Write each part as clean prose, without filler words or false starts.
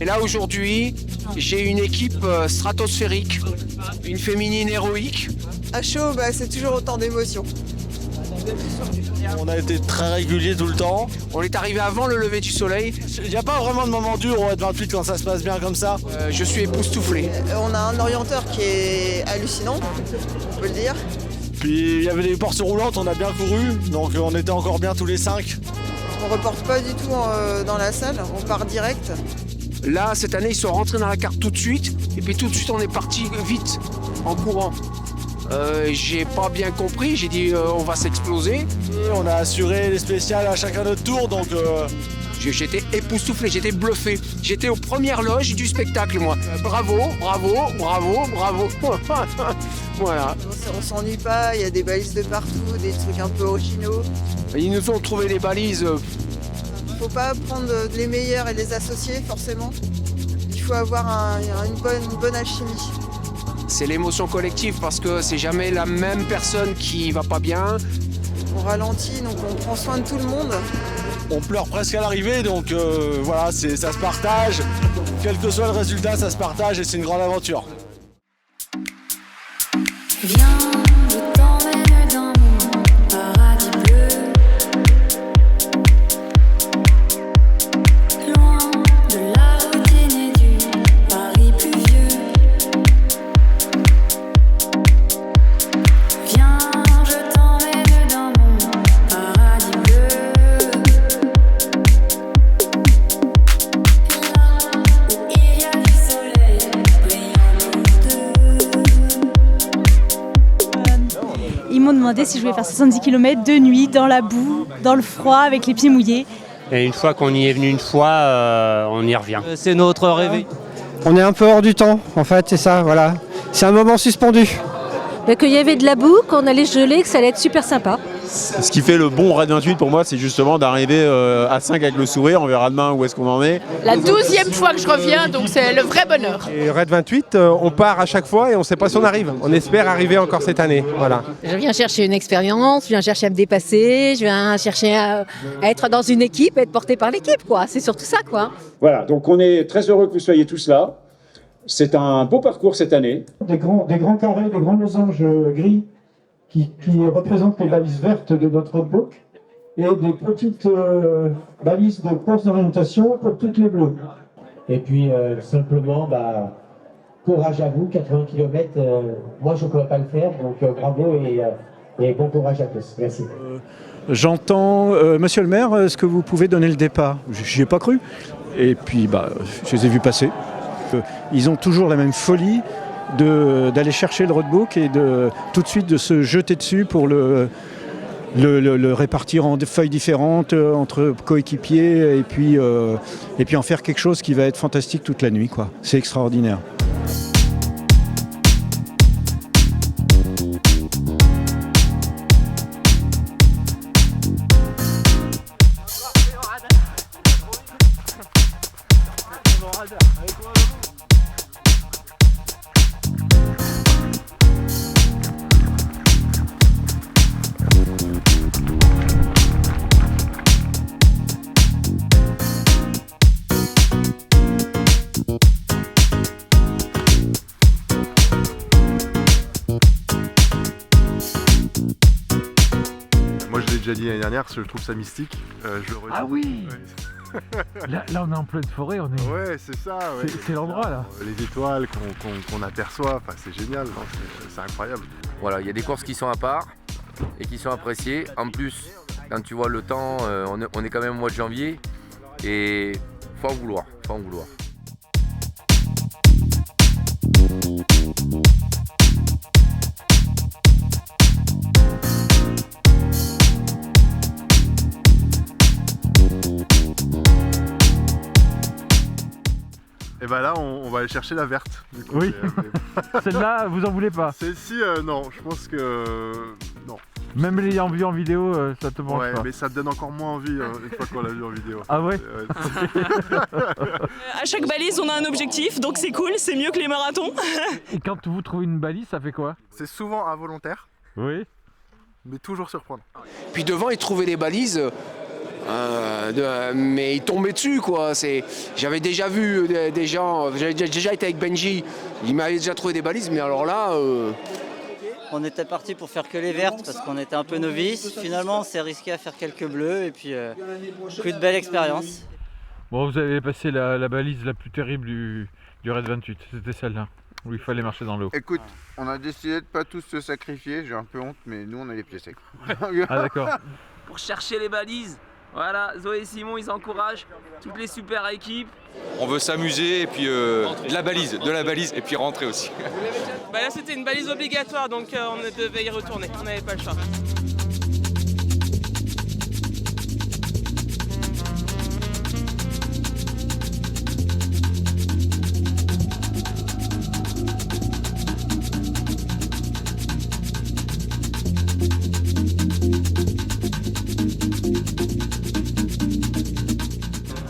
Et là aujourd'hui, j'ai une équipe stratosphérique, une féminine héroïque. À chaud, c'est toujours autant d'émotions. On a été très réguliers tout le temps. On est arrivé avant le lever du soleil. Il n'y a pas vraiment de moment dur au 28 quand ça se passe bien comme ça. Je suis époustouflé. On a un orienteur qui est hallucinant, on peut le dire. Puis il y avait des portes roulantes, on a bien couru, donc on était encore bien tous les 5. On reporte pas du tout dans la salle, on part direct. Là, cette année, ils sont rentrés dans la carte tout de suite. Et puis tout de suite, on est parti vite, en courant. J'ai pas bien compris, j'ai dit on va s'exploser. Et on a assuré les spéciales à chacun notre tour, donc... J'étais époustouflé, j'étais bluffé. J'étais aux premières loges du spectacle, moi. Bravo, bravo, bravo, bravo. Voilà. On s'ennuie pas, il y a des balises de partout, des trucs un peu originaux. Ils nous ont trouvé des balises. Faut pas prendre les meilleurs et les associer, forcément. Il faut avoir une bonne alchimie. C'est l'émotion collective parce que c'est jamais la même personne qui va pas bien. On ralentit, donc on prend soin de tout le monde. On pleure presque à l'arrivée, donc voilà, ça se partage. Quel que soit le résultat, ça se partage et c'est une grande aventure. Viens, je t'emmène dans mon paradis bleu. Loin de la routine et du Paris pluvieux. Viens, je t'emmène dans mon paradis bleu. Là où il y a du soleil brillant nous deux. Ils m'ont demandé si je voulais faire 70 km de nuit, dans la boue, dans le froid, avec les pieds mouillés. Et une fois qu'on y est venu une fois, on y revient. C'est notre réveil. On est un peu hors du temps, en fait, c'est ça, voilà. C'est un moment suspendu. Qu'il y avait de la boue, qu'on allait geler, que ça allait être super sympa. Ce qui fait le bon Raid 28 pour moi, c'est justement d'arriver à 5 avec le sourire. On verra demain où est-ce qu'on en est. La 12e fois que je reviens, donc c'est le vrai bonheur. Et Raid 28, on part à chaque fois et on ne sait pas si on arrive. On espère arriver encore cette année. Voilà. Je viens chercher une expérience, je viens chercher à me dépasser, je viens chercher à être dans une équipe, être porté par l'équipe, quoi. C'est surtout ça, quoi. Voilà, donc on est très heureux que vous soyez tous là. C'est un beau parcours cette année. Des grands carrés, des grands losanges gris qui représentent les balises vertes de notre roadbook et des petites balises de course d'orientation pour toutes les bleues. Et puis simplement, courage à vous, 80 km, moi je ne pourrais pas le faire, donc bravo et bon courage à tous. Merci. J'entends, monsieur le maire, est-ce que vous pouvez donner le départ? J'y ai pas cru. Et puis je les ai vus passer. Ils ont toujours la même folie d'aller chercher le roadbook et tout de suite de se jeter dessus pour le répartir en feuilles différentes entre coéquipiers et puis en faire quelque chose qui va être fantastique toute la nuit, quoi. C'est extraordinaire. Moi je l'ai déjà dit l'année dernière, parce que je trouve ça mystique. Je le redis. Ah oui là on est en pleine forêt, on est... Ouais, c'est ça. Ouais. C'est l'endroit là. Les étoiles qu'on aperçoit, c'est génial, c'est incroyable. Voilà, il y a des courses qui sont à part et qui sont appréciées. En plus, quand tu vois le temps, on est quand même au mois de janvier et faut en vouloir, faut en vouloir. Et bah là on va aller chercher la verte. Du coup, oui. Celle-là, vous en voulez pas? Celle-ci, non, je pense que non. Même l'ayant vu en vidéo, ça te branche pas. Mais ça te donne encore moins envie une fois qu'on l'a vu en vidéo. Ah ouais, À chaque balise, on a un objectif, donc c'est cool, c'est mieux que les marathons. Et quand vous trouvez une balise, ça fait quoi? C'est souvent involontaire. Oui. Mais toujours surprendre. Puis devant, ils trouvaient des balises Mais il tombait dessus, quoi. J'avais déjà vu des gens, j'avais déjà été avec Benji, il m'avait déjà trouvé des balises, mais alors là... On était parti pour faire que les vertes parce qu'on était un peu novices. Finalement, on s'est risqué à faire quelques bleus et puis plus de belle expérience. Bon, vous avez passé la balise la plus terrible du Raid 28, c'était celle-là, où il fallait marcher dans l'eau. Écoute, on a décidé de pas tous se sacrifier, j'ai un peu honte, mais nous on a les pieds secs. Ah d'accord. Pour chercher les balises, voilà, Zoé et Simon ils encouragent toutes les super équipes. On veut s'amuser et puis de la balise et puis rentrer aussi. Bah là c'était une balise obligatoire donc on devait y retourner, on n'avait pas le choix.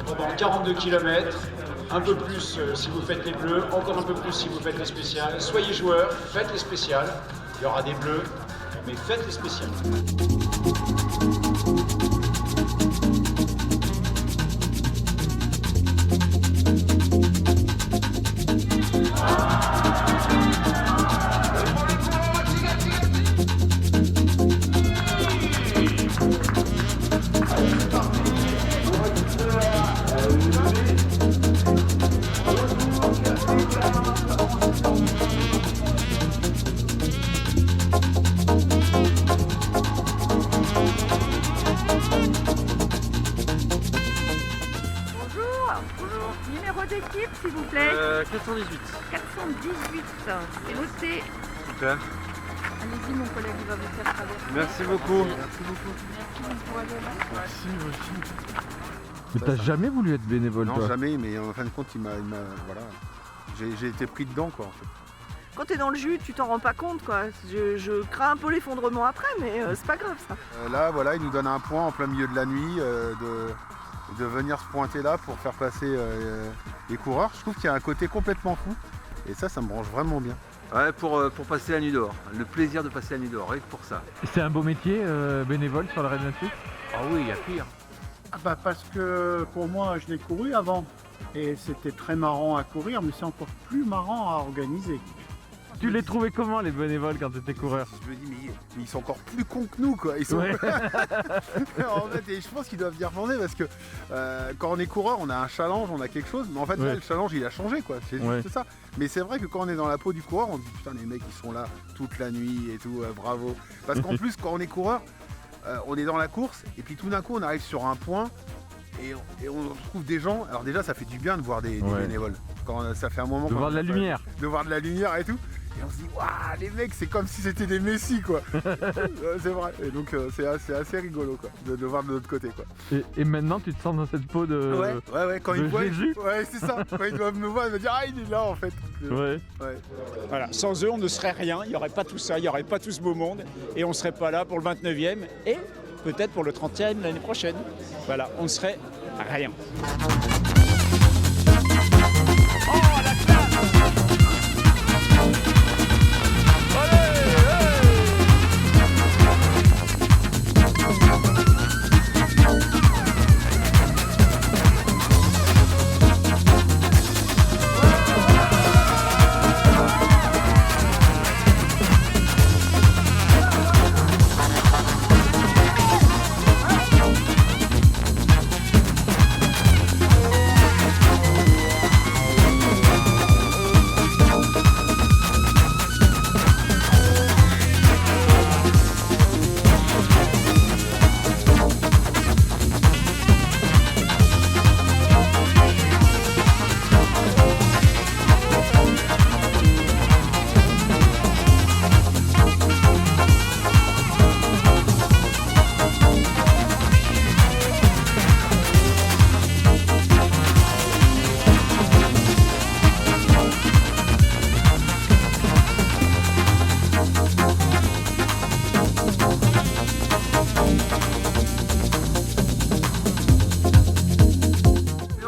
Pendant 42 km, un peu plus si vous faites les bleus, encore un peu plus si vous faites les spéciales. Soyez joueurs, faites les spéciales. Il y aura des bleus, mais faites les spéciales. Numéro d'équipe, s'il vous plaît. 418. 418, c'est noté. Super. Allez-y, mon collègue, il va vous faire traverser. Merci beaucoup. Merci beaucoup. Mais t'as jamais voulu être bénévole, Non, toi? jamais, mais en fin de compte, voilà, j'ai été pris dedans, quoi, en fait. Quand t'es dans le jus, tu t'en rends pas compte, quoi. Je crains un peu l'effondrement après, mais c'est pas grave, ça. Là, voilà, il nous donne un point en plein milieu de la nuit, de venir se pointer là pour faire passer les coureurs. Je trouve qu'il y a un côté complètement fou, et ça me branche vraiment bien. Ouais, pour passer la nuit dehors. Le plaisir de passer la nuit dehors, rien que pour ça. C'est un beau métier, bénévole sur le Raid 28? Ah oui, il y a pire. Parce que pour moi, je l'ai couru avant. Et c'était très marrant à courir, mais c'est encore plus marrant à organiser. Tu les trouvais comment, les bénévoles, quand tu étais coureur? Je me dis, mais ils sont encore plus cons que nous, quoi. Ils sont... Ouais. En fait, et je pense qu'ils doivent y retourner parce que quand on est coureur, on a un challenge, on a quelque chose. Mais en fait, là, le challenge, il a changé, quoi. C'est juste ça. Mais c'est vrai que quand on est dans la peau du coureur, on se dit, putain, les mecs, ils sont là toute la nuit et tout, bravo. Parce qu'en plus, quand on est coureur, on est dans la course et puis tout d'un coup, on arrive sur un point et on trouve des gens. Alors déjà, ça fait du bien de voir des bénévoles. Quand ça fait un moment. De voir de la lumière. De voir de la lumière et tout. Et on se dit, waouh, les mecs, c'est comme si c'était des messies, quoi. C'est vrai. Et donc, c'est assez rigolo, quoi, de voir de l'autre côté, quoi. Et maintenant, tu te sens dans cette peau de. Ouais, quand ils me voient. Jésus. Ouais, c'est ça. Quand ils doivent me voir, ils me dire, ah, il est là, en fait. Ouais. Voilà, sans eux, on ne serait rien. Il n'y aurait pas tout ça, il n'y aurait pas tout ce beau monde. Et on ne serait pas là pour le 29e et peut-être pour le 30e l'année prochaine. Voilà, on ne serait rien.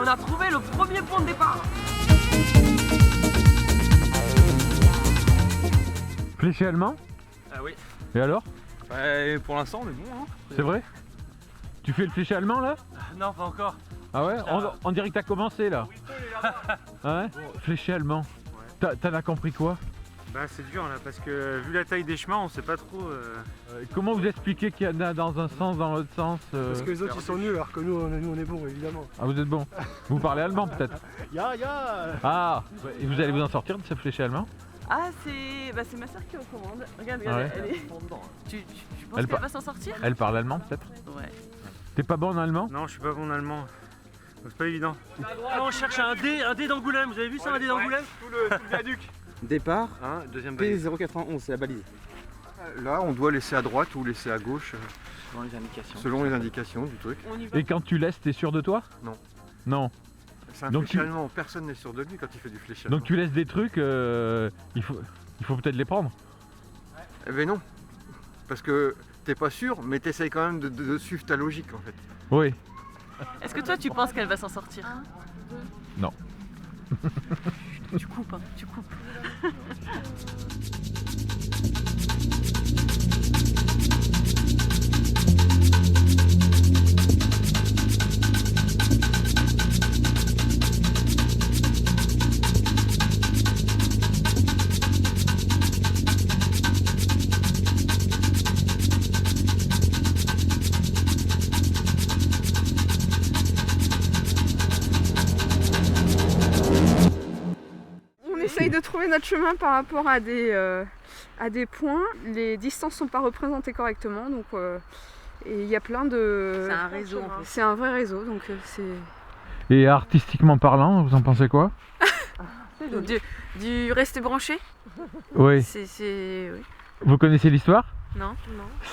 On a trouvé le premier point de départ. Fléché allemand? Ah oui. Et alors? Pour l'instant on est bon, hein. C'est vrai? Tu fais le fléché allemand là? Non, pas encore. Ah ouais? On dirait que t'as commencé là. Ah ouais? Fléché allemand. T'en as compris quoi? Bah c'est dur là parce que vu la taille des chemins on sait pas trop. Comment vous expliquez qu'il y en a dans un sens, dans l'autre sens Parce que les autres ils sont nuls alors que nous on est bons évidemment. Ah vous êtes bon. Vous parlez allemand peut-être? Ya. Ah, et vous allez vous en sortir de ce fléché allemand? Ah, c'est ma soeur qui est aux commandes. Regarde, Ah ouais. elle est. Tu penses qu'elle va s'en sortir? Elle parle allemand peut-être? Ouais. T'es pas bon en allemand? Non je suis pas bon en allemand. C'est pas évident. Là, on cherche un dé d'Angoulême, vous avez vu ça, un dé d'Angoulême? Tout le viaduc. Départ, deuxième balise. P091, c'est la balise. Là, on doit laisser à droite ou laisser à gauche Selon les indications. selon les indications du truc. Et quand tu laisses, t'es sûr de toi? Non. Non. C'est un Donc fléché allemand, personne n'est sûr de lui quand il fait du fléché allemand. Donc tu laisses des trucs, il faut peut-être les prendre. Eh ben non, parce que t'es pas sûr, mais t'essayes quand même de suivre ta logique en fait. Oui. Est-ce que toi tu penses qu'elle va s'en sortir? Non. Tu coupes, hein, tu coupes. On essaye de trouver notre chemin par rapport à des points. Les distances sont pas représentées correctement, donc et il y a plein de. C'est un réseau en fait. C'est un vrai réseau, donc c'est. Et artistiquement parlant, vous en pensez quoi? Du rester branché. Oui. Oui. Vous connaissez l'histoire? Non.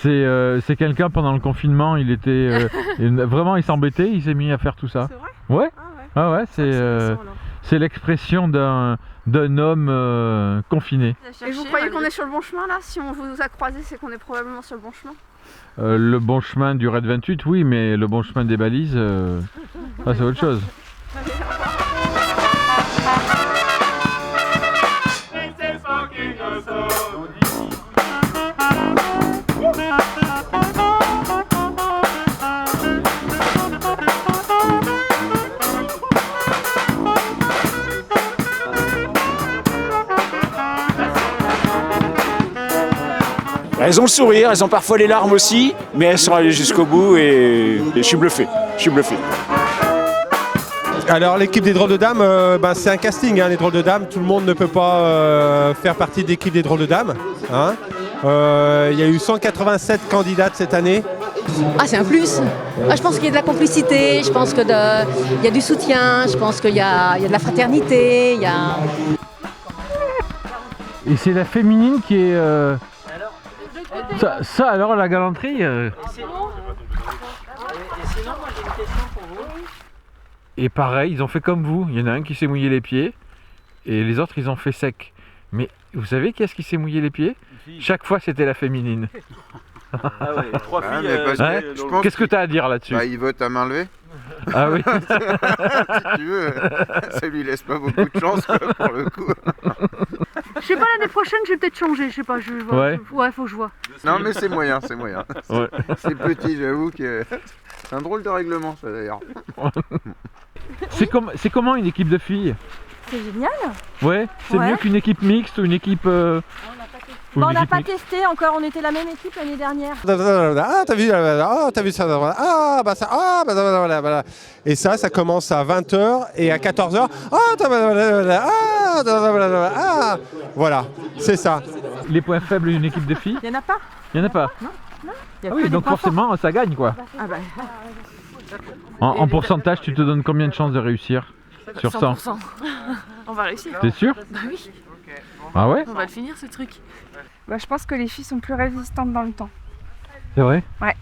C'est quelqu'un pendant le confinement, il était vraiment il s'embêtait, il s'est mis à faire tout ça. C'est vrai? Ouais. Ah ouais. Ah ouais, c'est l'expression d'un homme confiné. Et vous croyez qu'on est sur le bon chemin là? Si on vous a croisé, c'est qu'on est probablement sur le bon chemin. Le bon chemin du Raid 28, oui, mais le bon chemin des balises, c'est autre chose. Elles ont le sourire, elles ont parfois les larmes aussi, mais elles sont allées jusqu'au bout et je suis bluffé. Alors l'équipe des drôles de dames, c'est un casting, hein, les drôles de dames. Tout le monde ne peut pas faire partie de l'équipe des drôles de dames. Hein. Il y a eu 187 candidates cette année. Ah, c'est un plus. Je pense qu'il y a de la complicité, je pense qu'il y a du soutien, je pense qu'il y a de la fraternité. Et c'est la féminine qui est... Ça alors la galanterie Et sinon, moi j'ai une question pour vous. Et pareil, ils ont fait comme vous. Il y en a un qui s'est mouillé les pieds et les autres ils ont fait sec. Mais vous savez qui est-ce qui s'est mouillé les pieds? Chaque fois c'était la féminine. Ah ouais, 3 filles. Qu'est-ce que tu as à dire là-dessus? Il vote à main levée. Ah oui. Si tu veux, ça lui laisse pas beaucoup de chance quoi, pour le coup. Je sais pas, l'année prochaine je vais peut-être changer, je sais pas, je vois. Ouais, faut que je vois. Non mais c'est moyen. Ouais. C'est petit, j'avoue que c'est un drôle de règlement ça d'ailleurs. C'est comment une équipe de filles? C'est génial. Ouais, c'est mieux qu'une équipe mixte ou une équipe... On n'a pas testé encore, on était la même équipe l'année dernière. Ah, t'as vu ça? Ah, bah ça, voilà. Et ça commence à 20h et à 14h. Voilà, c'est ça. Les points faibles d'une équipe de filles? Il n'y en a pas? Il n'y en a pas? Non. Ah oui, donc forcément ça gagne quoi. Ah bah. En pourcentage, tu te donnes combien de chances de réussir sur 100? 100%. On va réussir. T'es sûr? Bah oui. Ah ouais? On va le finir ce truc. Bah, je pense que les filles sont plus résistantes dans le temps. C'est vrai? Ouais.